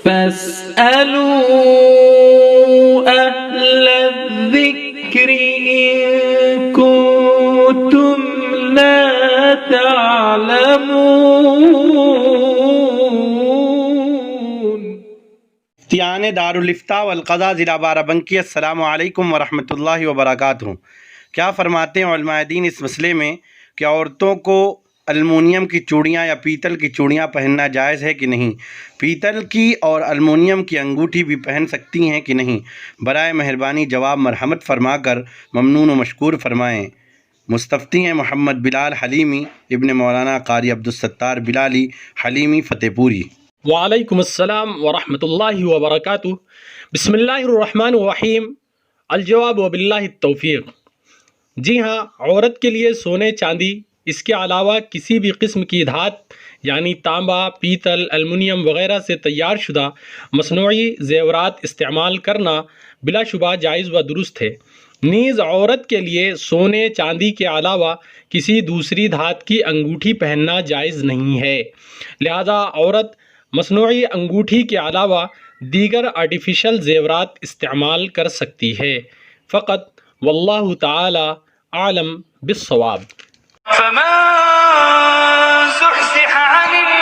فاسألوا أهل الذكر إن كنتم لا تعلمون۔ مفتیان دارالافتاء والقضاء ضلع بارہ-بنکی، السلام علیکم ورحمۃ اللہ وبرکاتہ۔ کیا فرماتے ہیں علماء دین اس مسئلے میں کہ عورتوں کو المونیم کی چوڑیاں یا پیتل کی چوڑیاں پہننا جائز ہے کہ نہیں؟ پیتل کی اور المونیم کی انگوٹھی بھی پہن سکتی ہیں کہ نہیں؟ برائے مہربانی جواب مرحمت فرما کر ممنون و مشکور فرمائیں۔ مستفتی ہیں محمد بلال حلیمی ابن مولانا قاری عبدالستار بلالی حلیمی فتح پوری۔ وعلیکم السلام ورحمۃ اللہ وبرکاتہ۔ بسم اللہ الرحمن الرحیم۔ الجواب وباللہ التوفیق۔ جی ہاں، عورت کے لیے سونے چاندی، اس کے علاوہ کسی بھی قسم کی دھات یعنی تانبا، پیتل، المونیم وغیرہ سے تیار شدہ مصنوعی زیورات استعمال کرنا بلا شبہ جائز و درست ہے۔ نیز عورت کے لیے سونے چاندی کے علاوہ کسی دوسری دھات کی انگوٹھی پہننا جائز نہیں ہے، لہذا عورت مصنوعی انگوٹھی کے علاوہ دیگر آرٹیفیشل زیورات استعمال کر سکتی ہے، فقط واللہ تعالی اعلم بالصواب۔ فمن زحزح عن